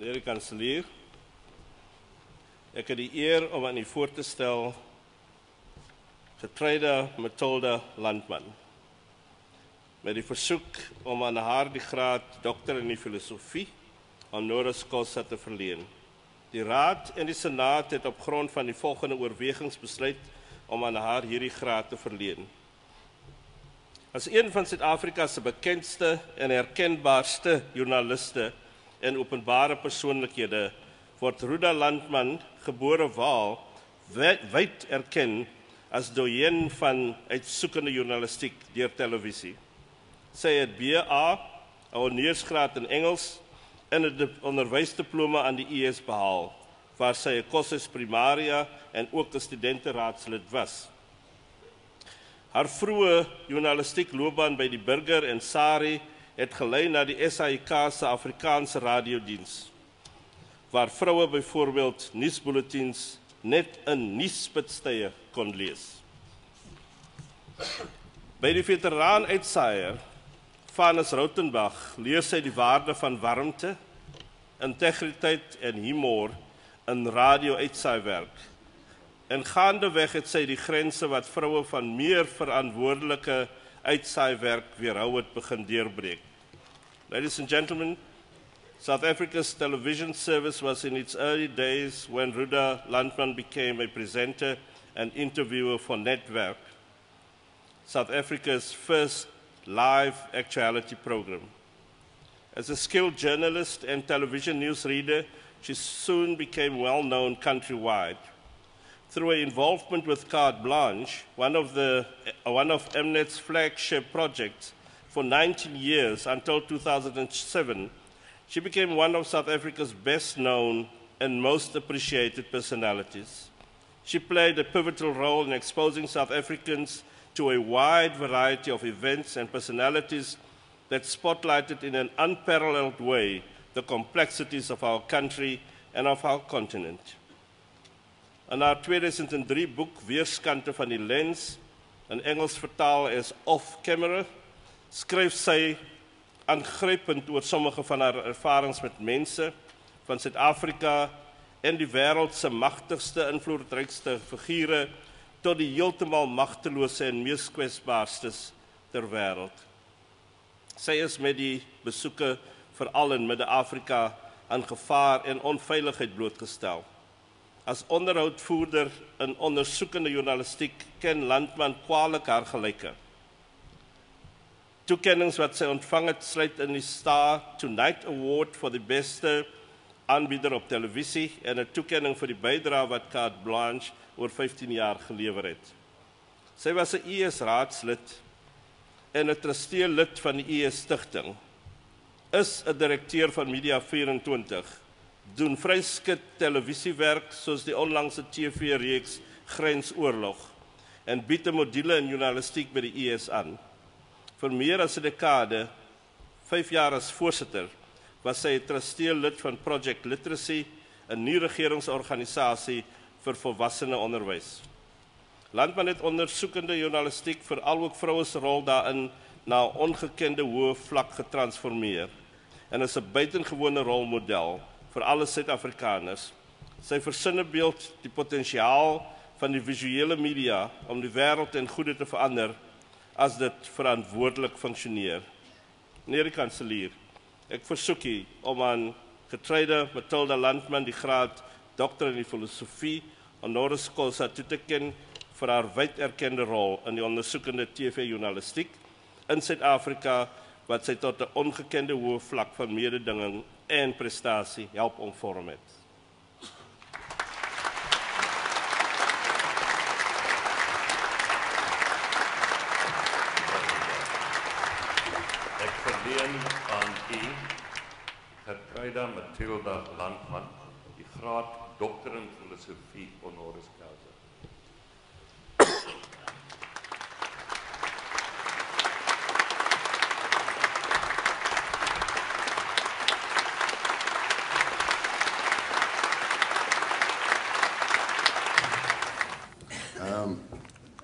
Meneer de kanselier, ek het die eer om aan u voor te stel Getreide Matilda Landman, met die versoek om aan haar die graad dokter in die filosofie honoris causa te verleen. Die Raad en die Senaat het op grond van die volgende oorwegings besluit om aan haar hierdie graad te verleen. As een van Suid-Afrika se bekendste en herkenbaarste joernaliste en openbare persoonlikhede word Ruda Landman, gebore Waal, wyd erken as doyen van uitsoekende journalistiek deur televisie. Sy het BA, 'n honeursgraad in Engels, en 'n onderwysdiploma aan die IS behaal, waar sy 'n kursus primaria en ook 'n studenteraadslid was. Haar vroeë journalistiek loopbaan by die Burger en SARI het gelei na die SAIK se Afrikaanse radiodiens, waar vroue byvoorbeeld nuusbulletins net in nuusspitstye kon lees. By die veteraan uitsaaier Vanus Rautenbach leer sy die waarde van warmte, integriteit en humor in radio-uitsaaiwerk. En gaandeweg het sy die grense wat vroue van meer verantwoordelike uitsaaiwerk weerhou het begin deurbreek. Ladies and gentlemen, South Africa's television service was in its early days when Ruda Landman became a presenter and interviewer for Netwerk, South Africa's first live actuality program. As a skilled journalist and television newsreader, she soon became well-known countrywide. Through her involvement with Carte Blanche, one of Mnet's flagship projects for 19 years until 2007, she became one of South Africa's best-known and most appreciated personalities. She played a pivotal role in exposing South Africans to a wide variety of events and personalities that spotlighted in an unparalleled way the complexities of our country and of our continent. In haar 2003 boek Weerskante van die Lens, in Engels vertaal as Off Camera, skryf sy aangrypend oor sommige van haar ervarings met mense van Suid-Afrika en die wêreld se magtigste, invloedrykste figure tot die heeltemal magtelose en mees kwesbaarstes ter wêreld. Sy is met die besoeke veral in Midde-Afrika aan gevaar en onveiligheid blootgestel. As onderhoudvoerder in ondersoekende journalistiek ken Landman kwaliek haar gelyke. Toekennings wat sy ontvang het sluit in die Star Tonight Award vir die beste aanbieder op televisie en 'n toekenning vir die bydrae wat Carte Blanche oor 15 jaar gelewer het. Sy was 'n IS raadslid en 'n trustee lid van die IS stigting, is 'n direkteur van Media 24, doen vryskut televisiewerk soos die onlangse TV-reeks Grensoorlog en bied 'n module in journalistiek by die IS aan. Vir meer as 'n dekade, 5 jaar as voorsitter, was sy 'n trustee lid van Project Literacy, 'n nie-regeringsorganisasie vir volwassene onderwys. Landman het ondersoekende journalistiek veral ook vroue se rol daarin na 'n ongekende hoë vlak getransformeer en is 'n buitengewone rolmodel vir alle Suid-Afrikaners. Sy versinnebeeld die potensiaal van die visuele media om die wêreld ten goeie te verander as dit verantwoordelik funksioneer. Meneer die kanselier, ek versoek u om aan Getreide Matilda Landman die graad dokter in die filosofie honoris causa toe te ken vir haar wyd erkende rol in die ondersoekende TV-journalistiek in Suid-Afrika wat sy tot 'n ongekende hoë vlak van mededinging en prestasie help omvorm het. Ek verleen aan u, Getreide Matilda Landman, die graad dokter in filosofie honoris causa.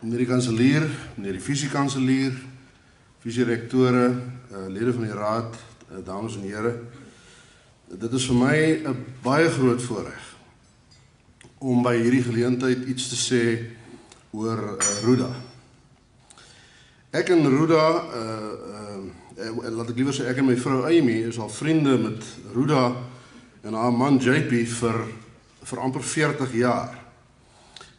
Meneer die kanselier, meneer die visiekanselier, visierektore, lede van die raad, dames en here. Dit is vir my 'n baie groot voorreg om by hierdie geleentheid iets te sê oor Ruda. Ek en Ruda, laat ek liewer sê ek en my vrou Amy is al vriende met Ruda en haar man JP vir amper 40 jaar.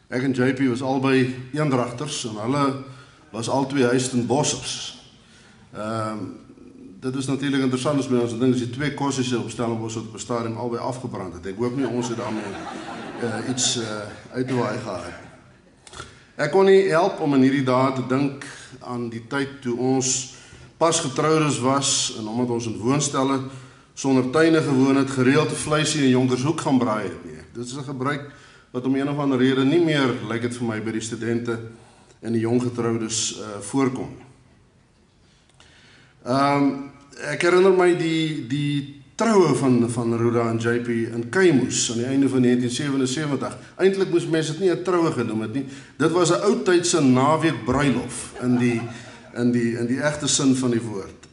Ek en JP was albei eendragters en hulle was albei Huiston-Bossers. Dit is natuurlik interessant as ons dink as die twee kosse op Stellenbosch op 'n stadium albei afgebrand het. Ek hoop nie ons het daarmee iets uit te waai gehad. Ek kon nie help om in hierdie dae te dink aan die tyd toe ons pas getroudes was en omdat ons in woonstelle sonder tuine gewoon het, gereeld vleisie in Jonkershoek gaan braai het nie. Dit is 'n gebruik wat om een of ander rede nie meer, lyk dit vir my, by die studente en die jong getroudes voorkom. Ek herinner my die troue van Ruda en JP in Keimoes aan die einde van 1977. Eintlik moes mense dit nie 'n troue genoem het nie. Dit was 'n ou tydse naweek bruilof in die egte sin van die woord.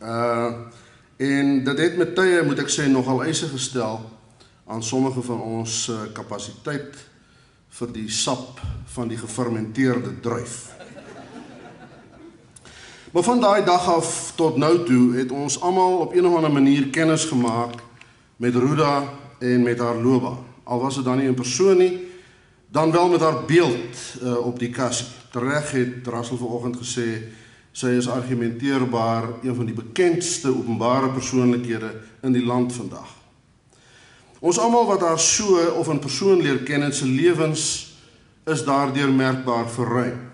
En dit het met tye, moet ek sê, nogal eise gestel aan sommige van ons kapasiteit vir die sap van die gefermenteerde druif. Maar van daai dag af tot nou toe het ons almal op een of ander manier kennis gemaak met Ruda en met haar loopbaan. Al was dit dan nie in persoon nie, dan wel met haar beeld op die kassie. Tereg het Russell vanoggend gesê, sy is argumenteerbaar een van die bekendste openbare persoonlikhede in die land vandag. Ons almal wat haar so of in persoon leer ken en sy lewens is daardeur merkbaar verruim.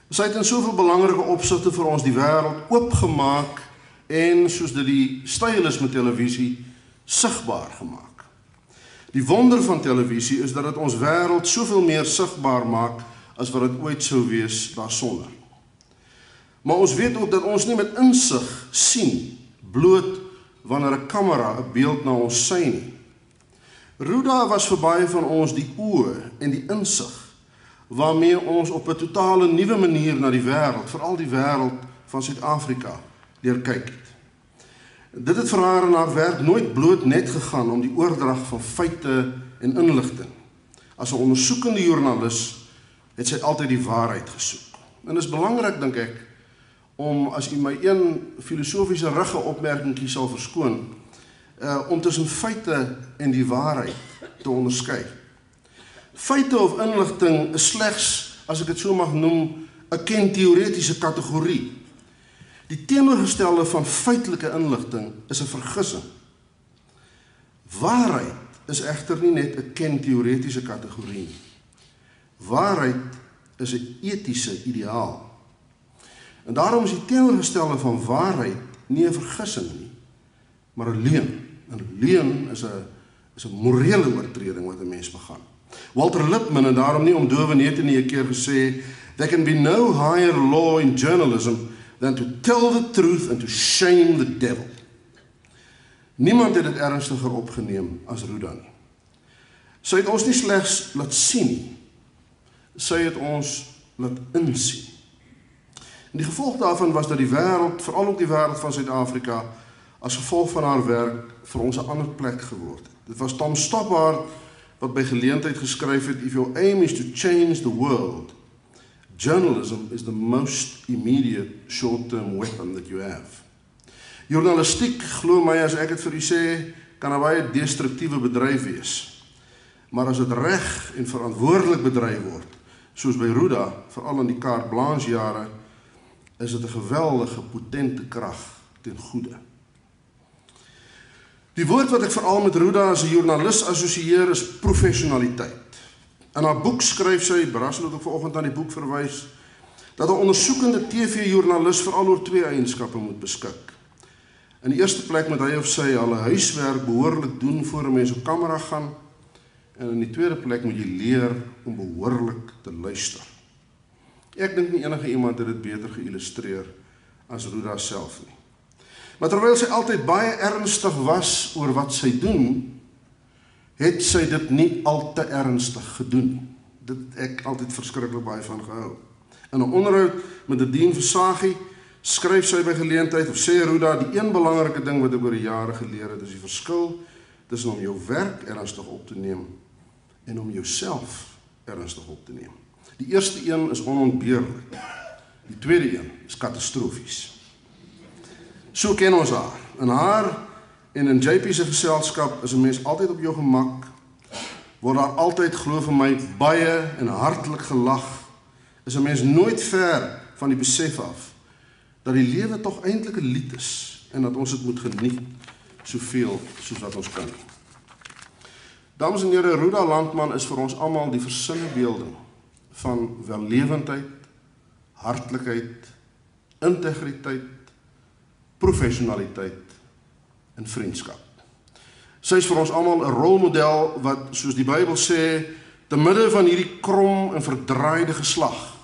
Sy het in soveel belangrike opsigte vir ons die wêreld oopgemaak en, soos dit die styl is met televisie, sigbaar gemaak. Die wonder van televisie is dat dit ons wêreld soveel meer sigbaar maak as wat dit ooit sou wees daarsonder. Maar ons weet ook dat ons nie met insig sien, bloot wanneer 'n kamera 'n beeld na ons sy nie. Ruda was vir baie van ons die oë en die insig waarmee ons op 'n totale nuwe manier na die wêreld, veral die wêreld van Suid-Afrika, leer kyk het. Dit het vir haar en haar werk nooit bloot net gegaan om die oordrag van feite en inligting. As 'n ondersoekende joernalis het sy altyd die waarheid gesoek. En dit is belangrik, dink ek, om, as u my een filosofiese rugge opmerkingie sal verskoon, om tussen feite en die waarheid te onderskei. Feite of inligting is slegs, as ek dit so mag noem, 'n kenteoretiese kategorie. Die teenoorgestelde van feitelike inligting is 'n vergissing. Waarheid is egter nie net 'n kenteoretiese kategorie nie. Waarheid is 'n etiese ideaal. En daarom is die teenoorgestelde van waarheid nie 'n vergissing nie, maar 'n leuen. 'n Leuen is 'n morele oortreding wat 'n mens begaan. Walter Lippmann het daarom nie om dowenhede nie 'n keer gesê, "There can be no higher law in journalism than to tell the truth and to shame the devil." Niemand het dit ernstiger opgeneem as Ruda nie. Sy het ons nie slegs laat sien nie, sy het ons laat insien. En die gevolg daarvan was dat die wêreld, veral ook die wêreld van Suid-Afrika, as gevolg van haar werk vir ons 'n ander plek geword het. Dit was Tom Stoppard wat by geleentheid geskryf het, "If your aim is to change the world, journalism is the most immediate short-term weapon that you have." Journalistiek, glo my as ek dit vir u sê, kan 'n baie destruktiewe bedryf wees. Maar as dit reg en verantwoordelik bedryf word, soos by Ruda, veral in die carte blanche jare, is dit 'n geweldige potente krag ten goeie. Die woord wat ek veral met Ruda as 'n joernalis assosieer is professionaliteit. In haar boek skryf sy, Russell het ook vanoggend aan die boek verwys, dat 'n ondersoekende TV-joernalis veral oor twee eienskappe moet beskik. In die eerste plek moet hy of sy al 'n huiswerk behoorlik doen voor 'n mens op kamera gaan, en in die tweede plek moet jy leer om behoorlik te luister. Ek dink nie enige iemand het dit beter geïllustreer as Ruda self nie. Maar terwyl sy altyd baie ernstig was oor wat sy doen, het sy dit nie al te ernstig gedoen. Dit het ek altyd verskriklik baie van gehou. In 'n onderhoud met Nadine Versaghi skryf sy by geleentheid, of sê Ruda, die een belangrike ding wat ek oor die jare geleer het, is die verskil tussen om jou werk ernstig op te neem en om jouself ernstig op te neem. Die eerste een is onontbeerlik. Die tweede een is katastrofies. So ken ons haar. In haar en in JP se geselskap is 'n mens altyd op jou gemak, word daar altyd, glo vir my, baie en hartlik gelag, is 'n mens nooit ver van die besef af, dat die lewe tog eintlik 'n lied is, en dat ons dit moet geniet, soveel soos wat ons kan. Dames en here, Ruda Landman is vir ons almal die versinnebeelding van wellewendheid, hartlikheid, integriteit, professionaliteit en vriendskap. Sy is vir ons almal 'n rolmodel wat, soos die Bybel sê, te midde van hierdie krom en verdraaide geslag,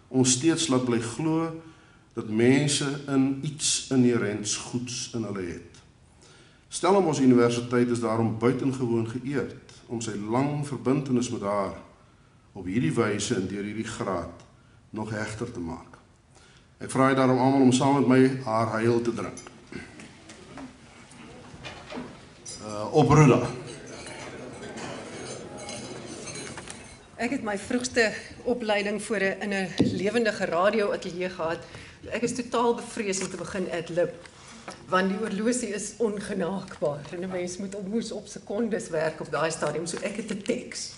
ons steeds laat bly glo dat mense in iets inherents goeds in hulle het. Stellenbosch Universiteit is daarom buitengewoon geëerd om sy lang verbintenis met haar op hierdie wyse en deur hierdie graad nog hegter te maak. Ek vra daarom almal om saam met my haar heil te drink. Op Ruda. Ek het my vroegste opleiding in 'n lewendige radio-ateljee gehad. Ek is totaal bevrees om te begin ad-lib, want die oorlosie is ongenaakbaar en 'n mens moes op sekondes werk op daai stadium, so ek het 'n teks.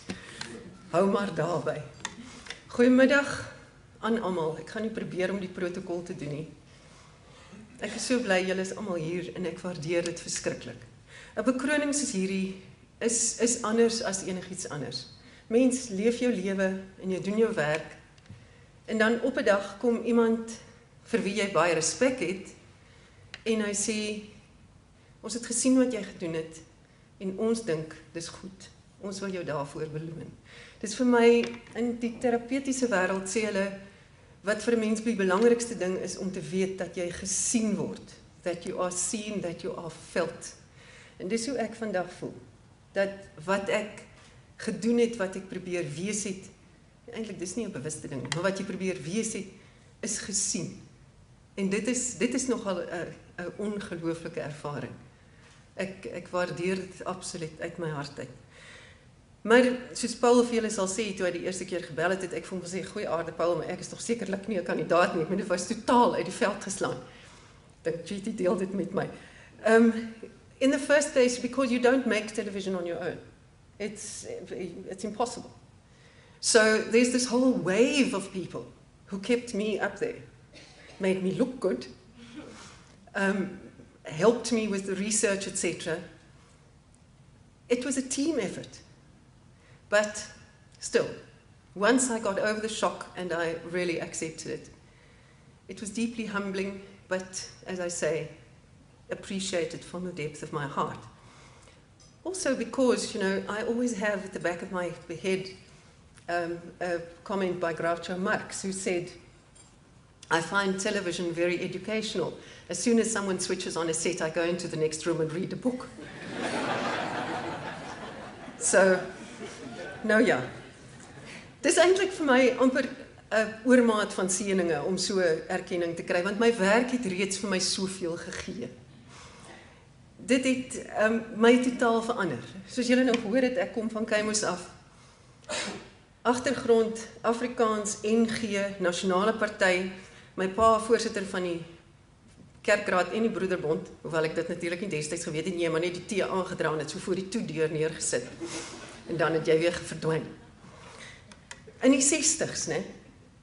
Hou maar daarby. Goeiemiddag aan almal. Ek gaan nie probeer om die protokol te doen nie. Ek is so bly julle is almal hier en ek waardeer dit verskriklik. 'n Bekroning soos hierdie is anders as enigiets anders. Mens leef jou lewe en jy doen jou werk en dan op 'n dag kom iemand vir wie jy baie respek het en hy sê, ons het gesien wat jy gedoen het en ons dink dis goed. Ons wil jou daarvoor beloon. Dis vir my, in die terapeutiese wêreld sê hulle, wat vir 'n mens die belangrikste ding is om te weet dat jy gesien word. That you are seen, that you are felt. En dis hoe ek vandag voel. Dat wat ek gedoen het, wat ek probeer wees het, eintlik dis nie 'n bewuste ding, maar wat jy probeer wees het, is gesien. En dit is nogal 'n ongelooflike ervaring. Ek waardeer dit absoluut uit my hart uit. Maar soos Paul vir julle sal sê, toe hy die eerste keer gebel het, ek voel sê, goeie aarde Paul, maar ek is toch sekerlik nie 'n kandidaat nie, dit was totaal uit die veld geslaan. Dink GT deel dit met my. In the first place, because you don't make television on your own. It's impossible. So there's this whole wave of people who kept me up there, made me look good, helped me with the research, etc. It was a team effort. But still, once I got over the shock and I really accepted it, it was deeply humbling, but as I say, appreciated from the depth of my heart. Also because, I always have at the back of my head a comment by Groucho Marx, who said, I find television very educational. As soon as someone switches on a set, I go into the next room and read a book. So, nou ja, dis eintlik vir my amper 'n oormaat van seëninge om so erkenning te kry, want my werk het reeds vir my soveel gegee. Dit het my totaal verander. Soos julle nou gehoor het, ek kom van Keimos af. Agtergrond Afrikaans, NG, Nasionale Party, my pa voorsitter van die Kerkraad en die Broederbond, hoewel ek dit natuurlik nie destyds geweet het nie, maar net die tee aangedra en het so voor die toedeur neergesit. En dan het jy weer verdwyn. In die 60's, né?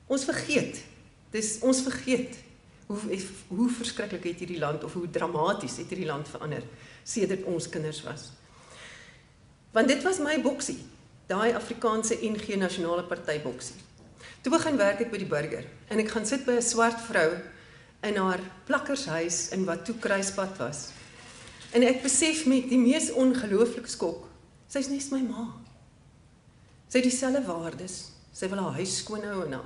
Ons vergeet. Ons vergeet hoe verskriklik het hierdie land, of hoe dramaties het hierdie land verander, sedert ons kinders was. Want dit was my boksie, daai Afrikaanse NG Nasionale Party boksie. Toe begin werk ek by die Burger, en ek gaan sit by 'n swart vrou in haar plakkershuis in wat toe Kruispad was. En ek besef met die mees ongelooflike skok, sy is net my ma. Sy het dieselfde waardes, sy wil haar huis skoon hou en haar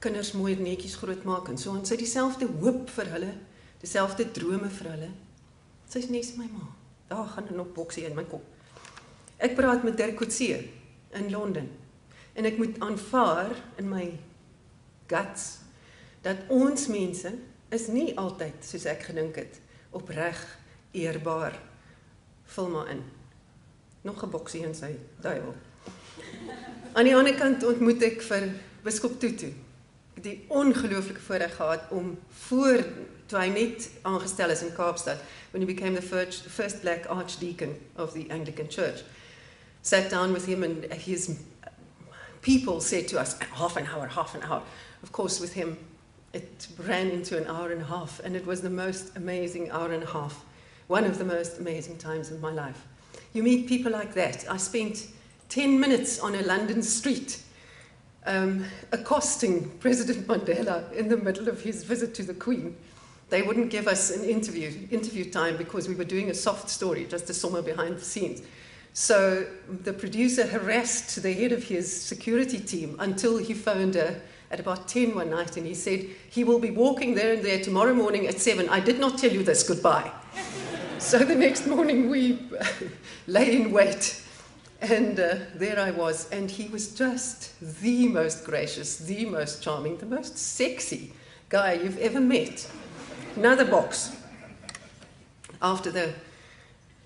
kinders mooi netjies grootmaak en so, en sy het dieselfde hoop vir hulle, dieselfde drome vir hulle. Sy is net my ma. Daar gaan 'n nog boksie in my kop. Ek praat met Dirk Coetzee in Londen, en ek moet aanvaar in my guts, dat ons mense is nie altyd, soos ek gedink het, opreg, eerbaar. Vul maar in. Nog 'n boksie in sy duiwel. Aan die ander kant ontmoet ek vir Biskop Tutu. Die ongelooflike voorreg gehad om toe hy net aangestel is in Kaapstad, when he became the first black archdeacon of the Anglican Church, sat down with him and his people said to us, half an hour. Of course, with him, it ran into an hour and a half, and it was the most amazing hour and a half. One of the most amazing times in my life. You meet people like that. I spent 10 minutes on a London street accosting President Mandela in the middle of his visit to the Queen. They wouldn't give us an interview time because we were doing a soft story, just a summer behind the scenes. So the producer harassed the head of his security team until he phoned her at about 10 one night and he said, he will be walking there and there tomorrow morning at 7. I did not tell you this, goodbye. So the next morning we lay in wait and there I was, and he was just the most gracious, the most charming, the most sexy guy you've ever met. Another box. After the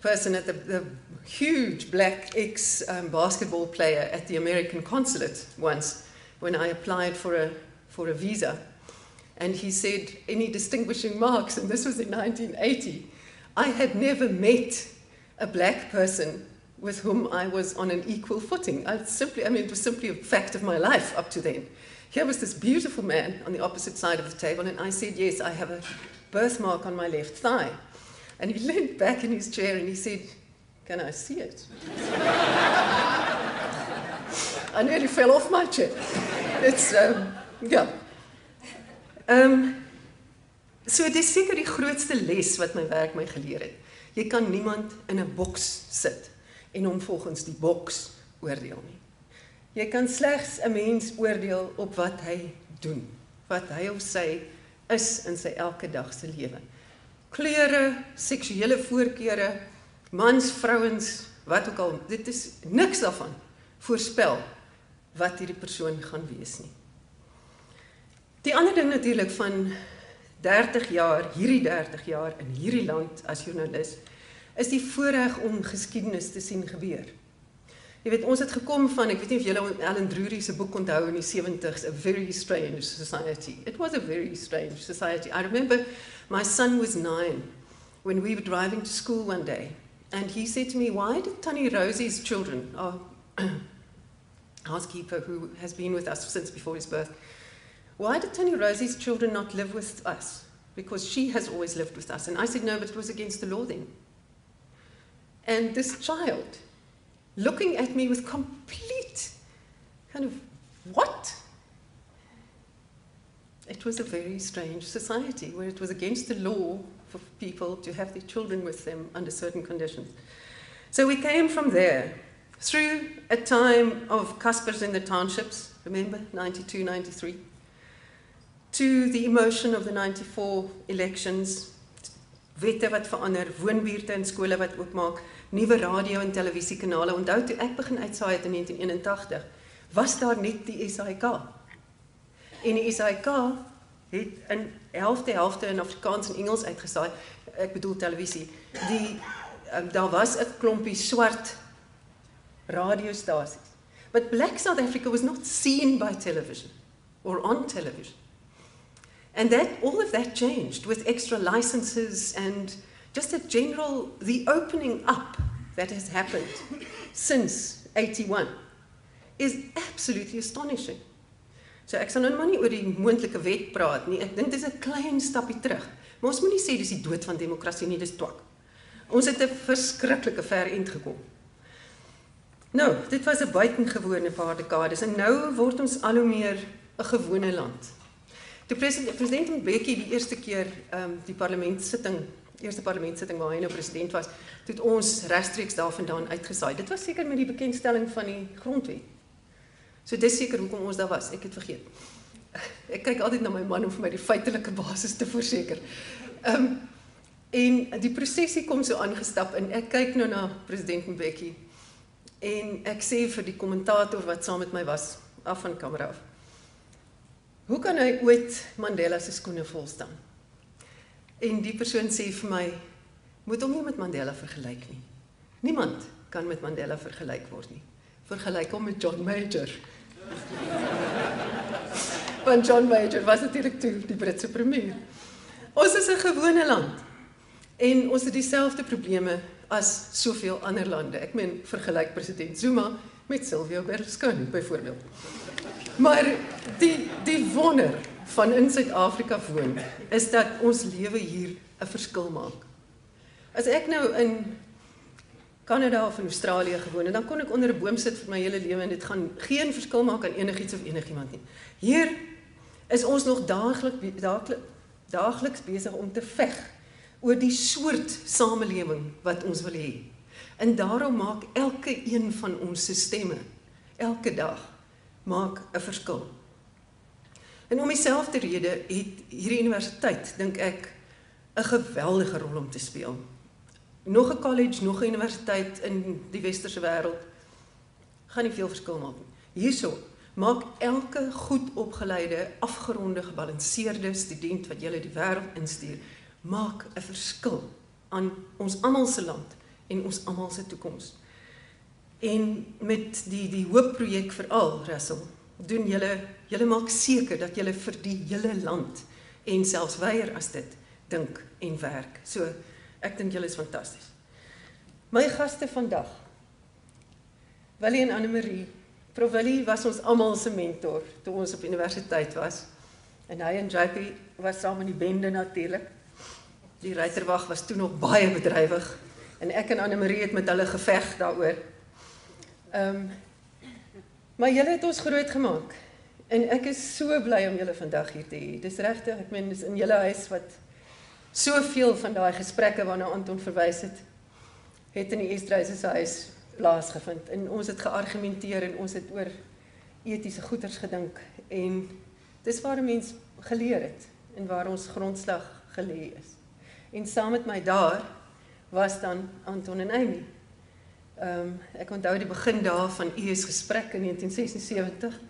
person at the huge black ex-basketball player at the American consulate once, when I applied for a visa, and he said, any distinguishing marks, and this was in 1980. I had never met a black person with whom I was on an equal footing. It was simply a fact of my life up to then. Here was this beautiful man on the opposite side of the table, and I said, yes, I have a birthmark on my left thigh. And he leaned back in his chair and he said, can I see it? I nearly fell off my chair. It's, yeah. So dis seker die grootste les wat my werk my geleer het. Jy kan niemand in 'n boks sit en hom volgens die boks oordeel nie. Jy kan slegs 'n mens oordeel op wat hy doen, wat hy of sy is in sy elke dag se lewe. Kleure, seksuele voorkeure, mans, vrouens, wat ook al, dit is niks daarvan voorspel wat hierdie persoon gaan wees nie. Die ander ding natuurlik van 30 jaar, hierdie 30 jaar in hierdie land as joernalis, is die voorreg om geskiedenis te sien gebeur. Jy weet, ons het gekom van, ek weet nie of julle Alan Drury se boek onthou in die 70s, A Very Strange Society. It was a very strange society. I remember my son was 9 when we were driving to school one day, and he said to me, why did Tannie Rosie's children, our housekeeper who has been with us since before his birth, why did Tannie Rosie's children not live with us? Because she has always lived with us. And I said, no, but it was against the law then. And this child, looking at me with complete kind of, what? It was a very strange society where it was against the law for people to have their children with them under certain conditions. So we came from there through a time of Caspers in the townships, remember, 92, 93, to the emotion of the 94 elections, wette wat verander, woonbuurte en skole wat oopmaak, nuwe radio en televisiekanale. Onthou toe ek begin uitsaai het in 1981, was daar net die SAIK. En die SAIK het in helfte in Afrikaans en Engels uitgesaai, ek bedoel televisie. Daar was 'n klompie swart radiostasies. But black South Africa was not seen by television or on television. And all of that changed with extra licenses and just the opening up that has happened since 81 is absolutely astonishing. So ek sal nou maar nie oor die moontlike wet praat nie. Ek dink dit is 'n klein stapie terug. Maar ons moenie sê dis die dood van demokrasie nie, dis twak. Ons het 'n verskriklike ver end gekom. Nou, dit was 'n buitengewone paar dekades en nou word ons al hoe meer 'n gewone land. Toe president Mbeki die eerste keer die eerste parlementssitting waar hy nou president was, toe het ons regstreeks daarvandaan uitgesaai. Dit was seker met die bekendstelling van die grondwet. So dis seker hoekom ons daar was, ek het vergeet. Ek kyk altyd na my man om vir my die feitelike basis te verseker. En die prosesie kom so aangestap en ek kyk nou na president Mbeki en ek sê vir die kommentator wat saam met my was, af van kamera af, hoe kan hy ooit Mandela se skoene vol staan? En die persoon sê vir my, moet hom nie met Mandela vergelyk nie. Niemand kan met Mandela vergelyk word nie. Vergelyk hom met John Major. Want John Major was natuurlijk toe die Britse premier. Ons is 'n gewone land. En ons het dieselfde probleme as soveel ander lande. Ek meen, vergelyk president Zuma met Silvio Berlusconi, byvoorbeeld. Maar die wonder van in Suid-Afrika woon, is dat ons lewe hier 'n verskil maak. As ek nou in Kanada of in Australië gewoon, en dan kon ek onder 'n boom sit vir my hele lewe en dit gaan geen verskil maak aan enigiets of enigiemand nie. Hier is ons nog daagliks besig om te veg oor die soort samelewing wat ons wil hê. En daarom maak elke een van ons se stemme, elke dag, maak 'n verskil. En om dieselfde rede het hierdie universiteit, dink ek, 'n geweldige rol om te speel. Nog 'n college, nog 'n universiteit in die westerse wêreld, gaan nie veel verskil maak nie. Hierso maak elke goed opgeleide, afgeronde, gebalanseerde student wat julle die wêreld instuur, maak 'n verskil aan ons almal se land en ons almal se toekoms. En met die hoopprojek veral, Russell, doen julle maak seker dat julle vir die hele land en selfs wyer as dit dink en werk. So, ek dink julle is fantasties. My gaste vandag, Willie en Annemarie. Prof Willie was ons almal se mentor toe ons op universiteit was. En hy en JP was saam in die bende natuurlik. Die ruiterwag was toe nog baie bedrywig en ek en Annemarie het met hulle geveg daaroor. Maar julle het ons groot gemaak. En ek is so bly om julle vandag hier te hê. Dis regtig, ek meen, dis in julle huis wat soveel van daai gesprekke waarna Anton verwys het in die Easthuizen se huis plaasgevind. En ons het geargumenteer en ons het oor etiese goeters gedink. En dis waar 'n mens geleer het en waar ons grondslag gelê is. En saam met my daar was dan Anton en Amy. Ek onthou die begin daar van ES gesprek in 1976.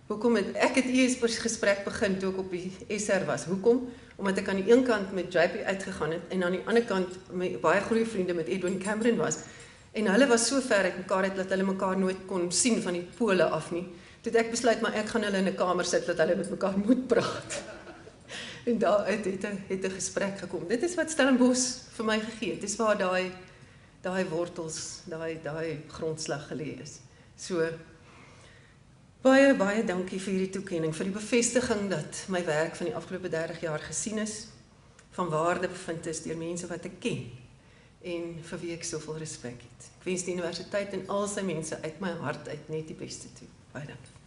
Hoekom het ek het ES gesprek begin toe ek op die SR was? Hoekom? Omdat ek aan die een kant met JP uitgegaan het en aan die ander kant met baie goeie vriende met Edwin Cameron was. En hulle was so ver uit mekaar uit dat hulle mekaar nooit kon sien van die pole af nie. Toe ek besluit maar ek gaan hulle in 'n kamer sit dat hulle met mekaar moet praat. En daar het 'n gesprek gekom. Dit is wat Stellenbosch vir my gegee het. Dis waar daai wortels, daai grondslag gelê is. So baie dankie vir hierdie toekenning, vir die bevestiging dat my werk van die afgelope 30 jaar gesien is, van waarde bevind is deur mense wat ek ken en vir wie ek soveel respek het. Ek wens die universiteit en al sy mense uit my hart uit net die beste toe. Baie dankie.